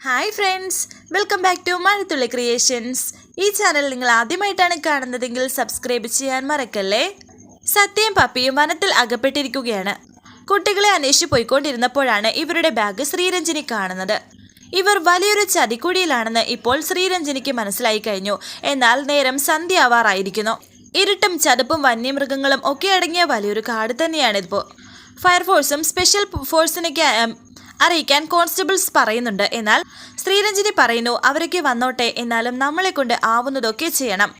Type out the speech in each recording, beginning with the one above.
Hi friends, welcome back to Mazhathulli creations. ഈ channel നിങ്ങൾ ആദ്യമായിട്ടാണ് കാണുന്നതെങ്കിൽ സബ്സ്ക്രൈബ് ചെയ്യാൻ മറക്കല്ലേ. സത്യയും പപ്പിയും വനത്തിൽ അകപ്പെട്ടിരിക്കുകയാണ്. കുട്ടികളെ അന്വേഷിച്ച് പോയിക്കൊണ്ടിരുന്നപ്പോഴാണ് ഇവരുടെ ബാഗ് ശ്രീരഞ്ജിനി കാണുന്നത്. ഇവർ വലിയൊരു ചതിക്കുഴിയിലാണെന്ന് ഇപ്പോൾ ശ്രീരഞ്ജിനിക്ക് മനസ്സിലായി കഴിഞ്ഞു. എന്നാൽ നേരം സന്ധ്യയാവാറായിരിക്കുന്നു. ഇരുട്ടും ചതുപ്പും വന്യമൃഗങ്ങളും ഒക്കെ അടങ്ങിയ വലിയൊരു കാട് തന്നെയാണിപ്പോൾ. ഫയർഫോഴ്സും സ്പെഷ്യൽ ഫോഴ്സിനൊക്കെ അറിയിക്കാൻ കോൺസ്റ്റബിൾസ് പറയുന്നുണ്ട്. എന്നാൽ ശ്രീരഞ്ജിനി പറയുന്നു, അവരൊക്കെ വന്നോട്ടെ, എന്നാലും നമ്മളെ കൊണ്ട് ആവുന്നതൊക്കെ ചെയ്യണം.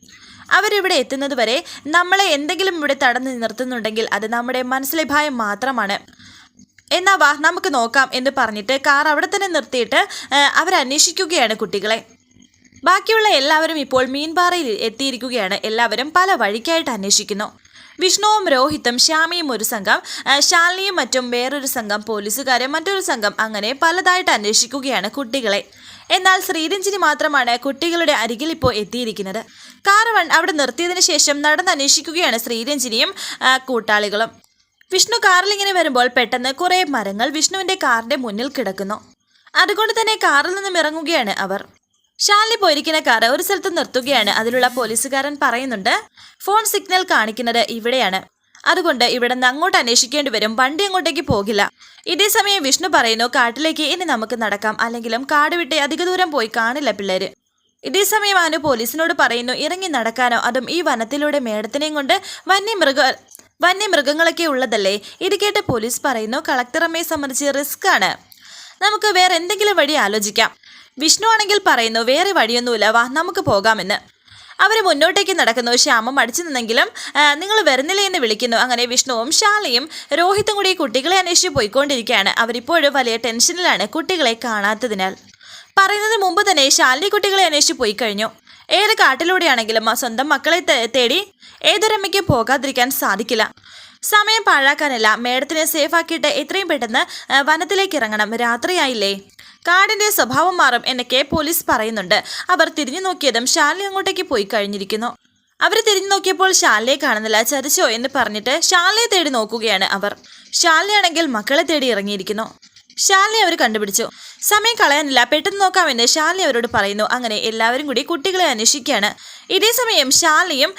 അവരിവിടെ എത്തുന്നത് വരെ നമ്മളെ എന്തെങ്കിലും ഇവിടെ തടഞ്ഞു നിർത്തുന്നുണ്ടെങ്കിൽ അത് നമ്മുടെ മനസ്സിലെ ഭയം മാത്രമാണ്. എന്നാ വാ നമുക്ക് നോക്കാം എന്ന് പറഞ്ഞിട്ട് കാർ അവിടെ തന്നെ നിർത്തിയിട്ട് അവരന്വേഷിക്കുകയാണ് കുട്ടികളെ. ബാക്കിയുള്ള എല്ലാവരും ഇപ്പോൾ മീൻപാറയിൽ എത്തിയിരിക്കുകയാണ്. എല്ലാവരും പല വഴിക്കായിട്ട് അന്വേഷിക്കുന്നു. വിഷ്ണുവും രോഹിത്തും ശ്യാമിയും ഒരു സംഘം, ശാലിനിയും മറ്റും വേറൊരു സംഘം, പോലീസുകാരും മറ്റൊരു സംഘം, അങ്ങനെ പലതായിട്ട് അന്വേഷിക്കുകയാണ് കുട്ടികളെ. എന്നാൽ ശ്രീരഞ്ജിനി മാത്രമാണ് കുട്ടികളുടെ അരികിൽ ഇപ്പോൾ എത്തിയിരിക്കുന്നത്. കാർ അവിടെ നിർത്തിയതിനു ശേഷം നടന്ന് അന്വേഷിക്കുകയാണ് ശ്രീരഞ്ജിനിയും കൂട്ടാളികളും. വിഷ്ണു കാറിലിങ്ങനെ വരുമ്പോൾ പെട്ടെന്ന് കുറേ മരങ്ങൾ വിഷ്ണുവിൻ്റെ കാറിൻ്റെ മുന്നിൽ കിടക്കുന്നു. അതുകൊണ്ട് തന്നെ കാറിൽ നിന്നും ഇറങ്ങുകയാണ് അവർ. ശാലിനി പോയിരിക്കുന്ന കാർ ഒരു സ്ഥലത്ത് നിർത്തുകയാണ്. അതിലുള്ള പോലീസുകാരൻ പറയുന്നുണ്ട്, ഫോൺ സിഗ്നൽ കാണിക്കുന്നത് ഇവിടെയാണ്, അതുകൊണ്ട് ഇവിടെ നിന്ന് അങ്ങോട്ട് അന്വേഷിക്കേണ്ടി വരും, വണ്ടി അങ്ങോട്ടേക്ക് പോകില്ല. ഇതേ സമയം വിഷ്ണു പറയുന്നു, കാട്ടിലേക്ക് ഇനി നമുക്ക് നടക്കാം, അല്ലെങ്കിലും കാട് വിട്ട് അധിക ദൂരം പോയി കാണില്ല പിള്ളേര്. ഇതേ സമയം അനു പോലീസിനോട് പറയുന്നു, ഇറങ്ങി നടക്കാനോ, അതും ഈ വനത്തിലൂടെ മേഡത്തിനെയും കൊണ്ട്. വന്യമൃഗങ്ങളൊക്കെ ഉള്ളതല്ലേ. ഇത് കേട്ട് പോലീസ് പറയുന്നു, കളക്ടർ അമ്മയെ സംബന്ധിച്ച് റിസ്ക് ആണ്, നമുക്ക് വേറെ എന്തെങ്കിലും വഴി ആലോചിക്കാം. വിഷ്ണു ആണെങ്കിൽ പറയുന്നു, വേറെ വഴിയൊന്നുമില്ല, വാ നമുക്ക് പോകാമെന്ന്. അവർ മുന്നോട്ടേക്ക് നടക്കുന്നു. ശ്യാമം അടിച്ചു നിന്നെങ്കിലും നിങ്ങൾ വരുന്നില്ലേ എന്ന് വിളിക്കുന്നു. അങ്ങനെ വിഷ്ണുവും ശാലിയും രോഹിത്തും കൂടി കുട്ടികളെ അന്വേഷിച്ച് പോയിക്കൊണ്ടിരിക്കുകയാണ്. അവരിപ്പോഴും വലിയ ടെൻഷനിലാണ് കുട്ടികളെ കാണാത്തതിനാൽ. പറയുന്നതിന് മുമ്പ് തന്നെ ശാലിനി കുട്ടികളെ അന്വേഷിച്ച് പോയി കഴിഞ്ഞു. ഏത് കാട്ടിലൂടെയാണെങ്കിലും സ്വന്തം മക്കളെ തേടി ഏതൊരമ്മയ്ക്കും പോകാതിരിക്കാൻ സാധിക്കില്ല. സമയം പാഴാക്കാനല്ല, മേഡത്തിനെ സേഫാക്കിയിട്ട് എത്രയും പെട്ടെന്ന് വനത്തിലേക്ക് ഇറങ്ങണം, രാത്രിയായില്ലേ, കാടിന്റെ സ്വഭാവം മാറും എന്നൊക്കെ പോലീസ് പറയുന്നുണ്ട്. അവർ തിരിഞ്ഞു നോക്കിയതും ശാലിനി അങ്ങോട്ടേക്ക് പോയി കഴിഞ്ഞിരിക്കുന്നു. അവർ തിരിഞ്ഞു നോക്കിയപ്പോൾ ശാലിനിയെ കാണുന്നില്ല. ചതിച്ചോ എന്ന് പറഞ്ഞിട്ട് ശാലിനിയെ തേടി നോക്കുകയാണ് അവർ. ശാലിനിയാണെങ്കിൽ മക്കളെ തേടി ഇറങ്ങിയിരിക്കുന്നു. ശാലിനി അവർ കണ്ടുപിടിച്ചു. സമയം കളയാനില്ല, പെട്ടെന്ന് നോക്കാമെന്ന് ശാലിനി അവരോട് പറയുന്നു. അങ്ങനെ എല്ലാവരും കൂടി കുട്ടികളെ അന്വേഷിക്കുകയാണ്. ഇതേ സമയം ശാലിനിയും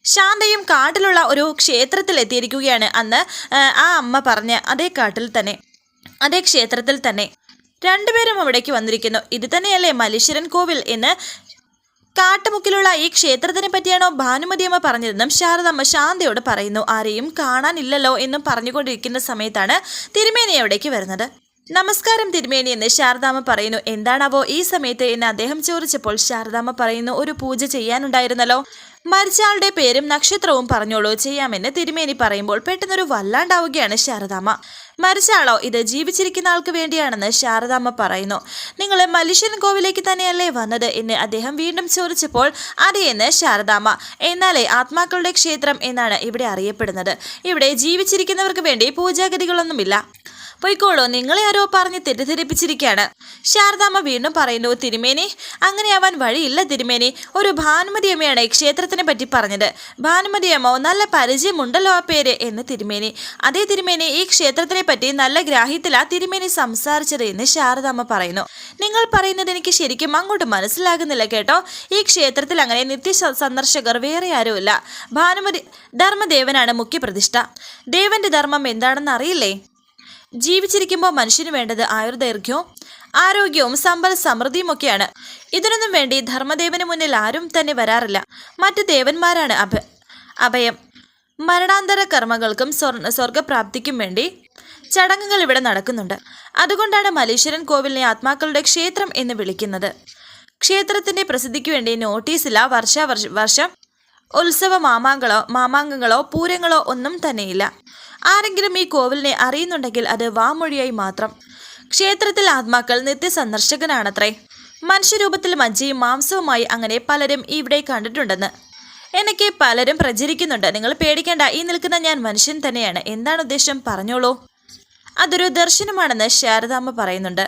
ശാന്തയും കാട്ടിലുള്ള ഒരു ക്ഷേത്രത്തിൽ എത്തിയിരിക്കുകയാണ്. അന്ന് ആ അമ്മ പറഞ്ഞ അതേ കാട്ടിൽ തന്നെ, അതേ ക്ഷേത്രത്തിൽ തന്നെ രണ്ടുപേരും അവിടേക്ക് വന്നിരിക്കുന്നു. ഇത് തന്നെയല്ലേ മലീശ്വരൻ കോവിൽ എന്ന്? കാട്ടുമുക്കിലുള്ള ഈ ക്ഷേത്രത്തിനെ പറ്റിയാണോ ഭാനുമതിയമ്മ പറഞ്ഞതെന്നും ശാരദമ്മ ശാന്തയോട് പറയുന്നു. ആരെയും കാണാനില്ലല്ലോ എന്നും പറഞ്ഞുകൊണ്ടിരിക്കുന്ന സമയത്താണ് തിരുമേനി അവിടേക്ക് വരുന്നത്. നമസ്കാരം തിരുമേനി എന്ന് ശാരദാമ്മ പറയുന്നു. എന്താണാവോ ഈ സമയത്ത് എന്ന് അദ്ദേഹം ചോദിച്ചപ്പോൾ ശാരദാമ്മ പറയുന്നു, ഒരു പൂജ ചെയ്യാനുണ്ടായിരുന്നല്ലോ, മരിച്ചയാളുടെ പേരും നക്ഷത്രവും പറഞ്ഞോളൂ, ചെയ്യാമെന്ന് തിരുമേനി പറയുമ്പോൾ പെട്ടെന്നൊരു വല്ലാണ്ടാവുകയാണ് ശാരദാമ്മ. മരിച്ചയാളോ? ഇത് ജീവിച്ചിരിക്കുന്ന ആൾക്ക് വേണ്ടിയാണെന്ന് ശാരദാമ്മ പറയുന്നു. നിങ്ങൾ മലീശ്വരൻ കോവിലേക്ക് തന്നെയല്ലേ വന്നത് എന്ന് അദ്ദേഹം വീണ്ടും ചോദിച്ചപ്പോൾ അതെയെന്ന് ശാരദാമ്മ. എന്നാലേ ആത്മാക്കളുടെ ക്ഷേത്രം എന്നാണ് ഇവിടെ അറിയപ്പെടുന്നത്. ഇവിടെ ജീവിച്ചിരിക്കുന്നവർക്ക് വേണ്ടി പൂജാഗതികളൊന്നുമില്ല, പൊയ്ക്കോളൂ, നിങ്ങളെ ആരോ പറഞ്ഞ് തെറ്റിദ്ധരിപ്പിച്ചിരിക്കുകയാണ്. ശാരദാമ്മ വീണ്ടും പറയുന്നു, തിരുമേനി അങ്ങനെയാവാൻ വഴിയില്ല തിരുമേനി, ഒരു ഭാനുമതിയമ്മയാണ് ഈ ക്ഷേത്രത്തിനെ പറ്റി പറഞ്ഞത്. ഭാനുമതിയമ്മോ, നല്ല പരിചയമുണ്ടല്ലോ ആ പേര് എന്ന് തിരുമേനി. അതേ തിരുമേനി, ഈ ക്ഷേത്രത്തിനെ പറ്റി നല്ല ഗ്രാഹ്യത്തിലാ തിരുമേനി സംസാരിച്ചത് എന്ന് ശാരദാമ്മ പറയുന്നു. നിങ്ങൾ പറയുന്നത് എനിക്ക് ശരിക്കും അങ്ങോട്ട് മനസ്സിലാകുന്നില്ല കേട്ടോ. ഈ ക്ഷേത്രത്തിൽ അങ്ങനെ നിത്യ സന്ദർശകർ വേറെ ആരുമില്ല. ഭാനുമതി ധർമ്മദേവനാണ് മുഖ്യപ്രതിഷ്ഠ. ദേവന്റെ ധർമ്മം എന്താണെന്ന് അറിയില്ലേ? ജീവിച്ചിരിക്കുമ്പോൾ മനുഷ്യന് വേണ്ടത് ആയുർദൈർഘ്യവും ആരോഗ്യവും സമ്പൽ സമൃദ്ധിയും ഒക്കെയാണ്. ഇതിനൊന്നും വേണ്ടി ധർമ്മദേവന് മുന്നിൽ ആരും തന്നെ വരാറില്ല. മറ്റു ദേവന്മാരാണ് അഭയം. മരണാന്തര കർമ്മങ്ങൾക്കും സ്വർഗപ്രാപ്തിക്കും വേണ്ടി ചടങ്ങുകൾ ഇവിടെ നടക്കുന്നുണ്ട്. അതുകൊണ്ടാണ് മലീശ്വരൻ കോവിലിനെ ആത്മാക്കളുടെ ക്ഷേത്രം എന്ന് വിളിക്കുന്നത്. ക്ഷേത്രത്തിന്റെ പ്രസിദ്ധിക്ക് വേണ്ടി നോട്ടീസില്ല, വർഷം ഉത്സവ മാമാങ്കങ്ങളോ പൂരങ്ങളോ ഒന്നും തന്നെയില്ല. ആരെങ്കിലും ഈ കോവിലിനെ അറിയുന്നുണ്ടെങ്കിൽ അത് വാമൊഴിയായി മാത്രം. ക്ഷേത്രത്തിൽ ആത്മാക്കൾ നിത്യസന്ദർശകനാണത്രേ. മനുഷ്യരൂപത്തിൽ മജ്ജയും മാംസവുമായി അങ്ങനെ പലരും ഇവിടെ കണ്ടിട്ടുണ്ടെന്ന് എനിക്ക് പലരും പ്രചരിക്കുന്നുണ്ട്. നിങ്ങൾ പേടിക്കേണ്ട, ഈ നിൽക്കുന്ന ഞാൻ മനുഷ്യൻ തന്നെയാണ്. എന്താണ് ഉദ്ദേശം പറഞ്ഞോളൂ. അതൊരു ദർശനമാണെന്ന് ശാരദാമ്മ പറയുന്നുണ്ട്.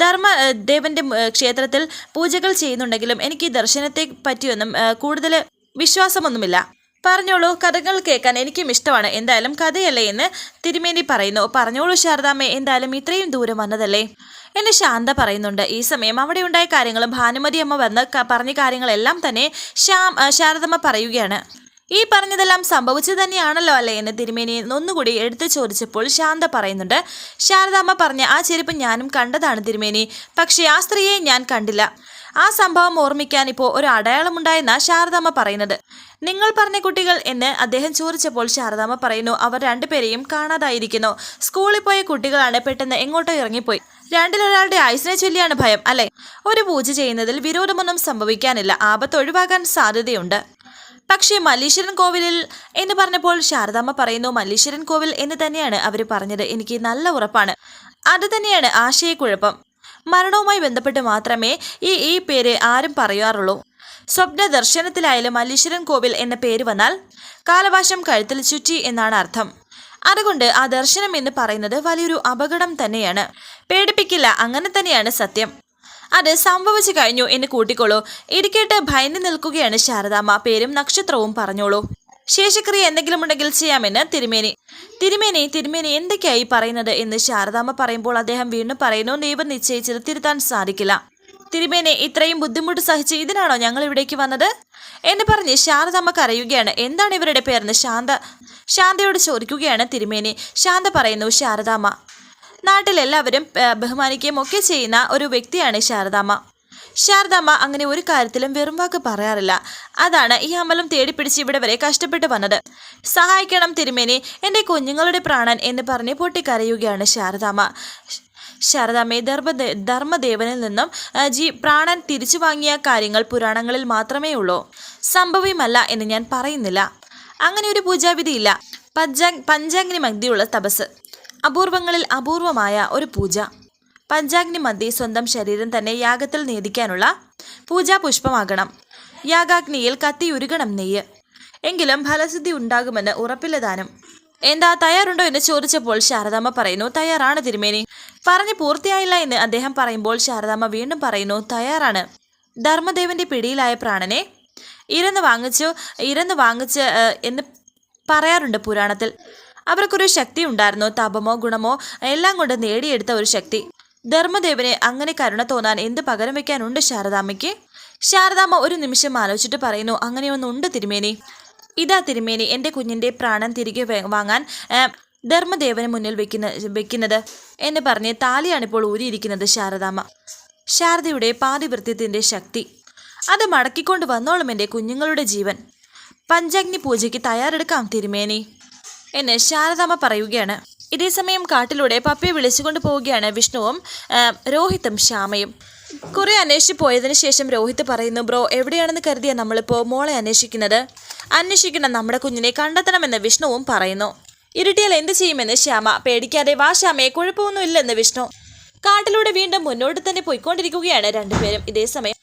ധർമ്മദേവന്റെ ക്ഷേത്രത്തിൽ പൂജകൾ ചെയ്യുന്നുണ്ടെങ്കിലും എനിക്ക് ഈ ദർശനത്തെ പറ്റിയൊന്നും കൂടുതൽ വിശ്വാസമൊന്നുമില്ല. പറഞ്ഞോളൂ, കഥകൾ കേൾക്കാൻ എനിക്കും ഇഷ്ടമാണ്. എന്തായാലും കഥയല്ലേ എന്ന് തിരുമേനി പറയുന്നു. പറഞ്ഞോളൂ ശാരദാമ്മേ, എന്തായാലും ഇത്രയും ദൂരം വന്നതല്ലേ എന്ന് ശാന്ത പറയുന്നുണ്ട്. ഈ സമയം അവിടെ ഉണ്ടായ കാര്യങ്ങളും ഭാനുമതി അമ്മ വന്ന് പറഞ്ഞ കാര്യങ്ങളെല്ലാം തന്നെ ശാരദമ്മ പറയുകയാണ്. ഈ പറഞ്ഞതെല്ലാം സംഭവിച്ചു തന്നെയാണല്ലോ അല്ലേ എന്ന് തിരുമേനി ഒന്നുകൂടി എടുത്തു ചോദിച്ചപ്പോൾ ശാന്ത പറയുന്നുണ്ട്. ശാരദാമ്മ പറഞ്ഞ ആ ചെരുപ്പ് ഞാനും കണ്ടതാണ് തിരുമേനി, പക്ഷേ ആ സ്ത്രീയെ ഞാൻ കണ്ടില്ല. ആ സംഭവം ഓർമ്മിക്കാൻ ഇപ്പോൾ ഒരു അടയാളമുണ്ടായെന്ന ശാരദാമ്മ പറയുന്നത്. നിങ്ങൾ പറഞ്ഞ കുട്ടികൾ എന്ന് അദ്ദേഹം ചോദിച്ചപ്പോൾ ശാരദാമ്മ പറയുന്നു, അവർ രണ്ടുപേരെയും കാണാതായിരിക്കുന്നു. സ്കൂളിൽ പോയ കുട്ടികളാണ്, പെട്ടെന്ന് എങ്ങോട്ടോ ഇറങ്ങിപ്പോയി. രണ്ടിലൊരാളുടെ ആയുസിനെ ചൊല്ലിയാണ് ഭയം അല്ലെ? ഒരു പൂജ ചെയ്യുന്നതിൽ വിരോധമൊന്നും സംഭവിക്കാനില്ല, ആപത്ത് ഒഴിവാക്കാൻ സാധ്യതയുണ്ട്. പക്ഷേ മല്ലീശ്വരൻ കോവിലിൽ എന്ന് പറഞ്ഞപ്പോൾ ശാരദാമ്മ പറയുന്നു, മല്ലീശ്വരൻ കോവിൽ എന്ന് തന്നെയാണ് അവർ പറഞ്ഞത്, എനിക്ക് നല്ല ഉറപ്പാണ്. അത് തന്നെയാണ് ആശയക്കുഴപ്പം. മരണവുമായി ബന്ധപ്പെട്ട് മാത്രമേ ഈ പേര് ആരും പറയാറുള്ളൂ. സ്വപ്ന ദർശനത്തിലായാലും മല്ലീശ്വരൻ കോവിൽ എന്ന പേര് വന്നാൽ കാലവാശം കഴുത്തിൽ ചുറ്റി എന്നാണ് അർത്ഥം. അതുകൊണ്ട് ആ ദർശനം എന്ന് പറയുന്നത് വലിയൊരു അപകടം തന്നെയാണ്. പേടിപ്പിക്കില്ല, അങ്ങനെ തന്നെയാണ് സത്യം. അത് സംഭവിച്ചു കഴിഞ്ഞു എന്ന് കൂട്ടിക്കോളൂ. ഇരിക്കേട്ട് ഭയന്ന് നിൽക്കുകയാണ് ശാരദാമ്മ. പേരും നക്ഷത്രവും പറഞ്ഞോളൂ. ശേഷക്രിയ എന്തെങ്കിലും ഉണ്ടെങ്കിൽ ചെയ്യാമെന്ന് തിരുമേനി എന്തൊക്കെയായി പറയുന്നത് എന്ന് ശാരദാമ്മ പറയുമ്പോൾ അദ്ദേഹം വീണ്ടും പറയുന്നു, ദൈവം നിശ്ചയിച്ചത് തിരുത്താൻ സാധിക്കില്ല. തിരുമേനി ഇത്രയും ബുദ്ധിമുട്ട് സഹിച്ച് ഇതിനാണോ ഞങ്ങൾ ഇവിടേക്ക് വന്നത് എന്ന് പറഞ്ഞ് ശാരദാമ്മ കരയുകയാണ്. എന്താണ് ഇവരുടെ പേരെന്ന് ശാന്തയോട് ചോദിക്കുകയാണ് തിരുമേനി. ശാന്ത പറയുന്നു, ശാരദാമ്മ. നാട്ടിലെല്ലാവരും ബഹുമാനിക്കുകയും ഒക്കെ ചെയ്യുന്ന ഒരു വ്യക്തിയാണ് ശാരദാമ്മ അങ്ങനെ ഒരു കാര്യത്തിലും വെറും വാക്ക് പറയാറില്ല. അതാണ് ഈ അമലും തേടിപ്പിടിച്ച് ഇവിടെ വരെ കഷ്ടപ്പെട്ട് വന്നത്. സഹായിക്കണം തിരുമേനി, എൻ്റെ കുഞ്ഞുങ്ങളുടെ പ്രാണൻ എന്ന് പറഞ്ഞ് പൊട്ടിക്കരയുകയാണ് ശാരദാമ്മയെ ധർമ്മദേവനിൽ നിന്നും പ്രാണൻ തിരിച്ചു വാങ്ങിയ കാര്യങ്ങൾ പുരാണങ്ങളിൽ മാത്രമേ ഉള്ളൂ, സംഭവ്യമല്ല എന്ന് ഞാൻ പറയുന്നില്ല. അങ്ങനെ ഒരു പൂജാവിധിയില്ല. പഞ്ചാഗ്നി മധ്യയുള്ള തപസ്, അപൂർവങ്ങളിൽ അപൂർവമായ ഒരു പൂജ. പഞ്ചാഗ്നി മധ്യേ സ്വന്തം ശരീരം തന്നെ യാഗത്തിൽ നേദിക്കാനുള്ള പൂജാപുഷ്പമാകണം. യാഗാഗ്നിയിൽ കത്തിയുരുകണം നെയ്യ്. എങ്കിലും ഫലസിദ്ധി ഉണ്ടാകുമെന്ന് ഉറപ്പില്ലതാനും. എന്താ തയ്യാറുണ്ടോ എന്ന് ചോദിച്ചപ്പോൾ ശാരദാമ്മ പറയുന്നു, തയ്യാറാണ് തിരുമേനി. പറഞ്ഞു പൂർത്തിയായില്ല എന്ന് അദ്ദേഹം പറയുമ്പോൾ ശാരദാമ്മ വീണ്ടും പറയുന്നു, തയ്യാറാണ്. ധർമ്മദേവന്റെ പിടിയിലായ പ്രാണനെ ഇരന്ന് വാങ്ങിച്ച് എന്ന് പറയാറുണ്ട് പുരാണത്തിൽ. അവർക്കൊരു ശക്തി ഉണ്ടായിരുന്നു, തപമോ ഗുണമോ എല്ലാം കൊണ്ട് നേടിയെടുത്ത ഒരു ശക്തി. ധർമ്മദേവനെ അങ്ങനെ കരുണ തോന്നാൻ എന്ത് പകരം വെക്കാനുണ്ട് ശാരദാമ്മയ്ക്ക്? ശാരദാമ്മ ഒരു നിമിഷം ആലോചിച്ചിട്ട് പറയുന്നു, അങ്ങനെയൊന്നുണ്ട് തിരുമേനി. ഇതാ തിരുമേനി, എൻ്റെ കുഞ്ഞിൻ്റെ പ്രാണൻ തിരികെ വാങ്ങാൻ ധർമ്മദേവന് മുന്നിൽ വെക്കുന്നത് എന്ന് പറഞ്ഞ് താലിയാണിപ്പോൾ ഊരിയിരിക്കുന്നത് ശാരദാമ്മ. ശാരദയുടെ പാതിവൃത്യത്തിൻ്റെ ശക്തി അത് മടക്കിക്കൊണ്ട് വന്നോളും എൻ്റെ കുഞ്ഞുങ്ങളുടെ ജീവൻ. പഞ്ചാഗ്നി പൂജയ്ക്ക് തയ്യാറെടുക്കാം തിരുമേനി എന്ന് ശാരദാമ്മ പറയുകയാണ്. ഇതേസമയം കാട്ടിലൂടെ പപ്പിയെ വിളിച്ചുകൊണ്ട് പോവുകയാണ് വിഷ്ണുവും രോഹിത്തും ശ്യാമയും. കുറെ അന്വേഷിച്ച് പോയതിനു ശേഷം രോഹിത്ത് പറയുന്നു, ബ്രോ എവിടെയാണെന്ന് കരുതിയാ നമ്മളിപ്പോൾ മോളെ അന്വേഷിക്കണം, നമ്മുടെ കുഞ്ഞിനെ കണ്ടെത്തണമെന്ന് വിഷ്ണുവും പറയുന്നു. ഇരുട്ടിയാൽ എന്ത് ചെയ്യുമെന്ന് ശ്യാമ. പേടിക്കാതെ വാ ശ്യാമയെ, കുഴപ്പമൊന്നുമില്ലെന്ന് വിഷ്ണു. കാട്ടിലൂടെ വീണ്ടും മുന്നോട്ട് തന്നെ പോയിക്കൊണ്ടിരിക്കുകയാണ് രണ്ടുപേരും. ഇതേസമയം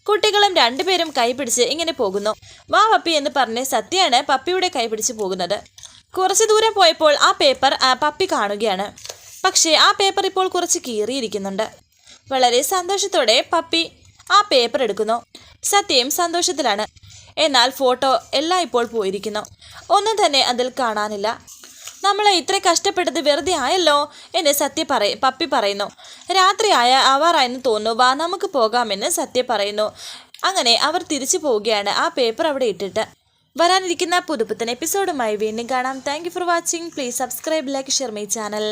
കുട്ടികളും രണ്ടുപേരും കൈപിടിച്ച് ഇങ്ങനെ പോകുന്നു. വാ പപ്പി എന്ന് പറഞ്ഞ് സത്യയാണ് പപ്പിയുടെ കൈപിടിച്ച് പോകുന്നത്. കുറച്ച് ദൂരം പോയപ്പോൾ ആ പേപ്പർ പപ്പി കാണുകയാണ്. പക്ഷേ ആ പേപ്പർ ഇപ്പോൾ കുറച്ച് കീറിയിരിക്കുന്നുണ്ട്. വളരെ സന്തോഷത്തോടെ പപ്പി ആ പേപ്പർ എടുക്കുന്നു. സത്യയും സന്തോഷത്തിലാണ്. എന്നാൽ ഫോട്ടോ എല്ലാം ഇപ്പോൾ പോയിരിക്കുന്നു. ഒന്നും തന്നെ അതിൽ കാണാനില്ല. നമ്മളെ ഇത്ര കഷ്ടപ്പെട്ടത് വെറുതെ ആയല്ലോ എന്ന് പപ്പി പറയുന്നു. രാത്രി ആവാറായെന്ന് തോന്നുന്നു, വാ നമുക്ക് പോകാമെന്ന് സത്യ പറയുന്നു. അങ്ങനെ അവർ തിരിച്ചു പോവുകയാണ്, ആ പേപ്പർ അവിടെ ഇട്ടിട്ട്. വരാനിരിക്കുന്ന പുതുപുത്തൻ എപ്പിസോഡുമായി വീണ്ടും കാണാം. Thank you for watching. Please subscribe, like, share my channel.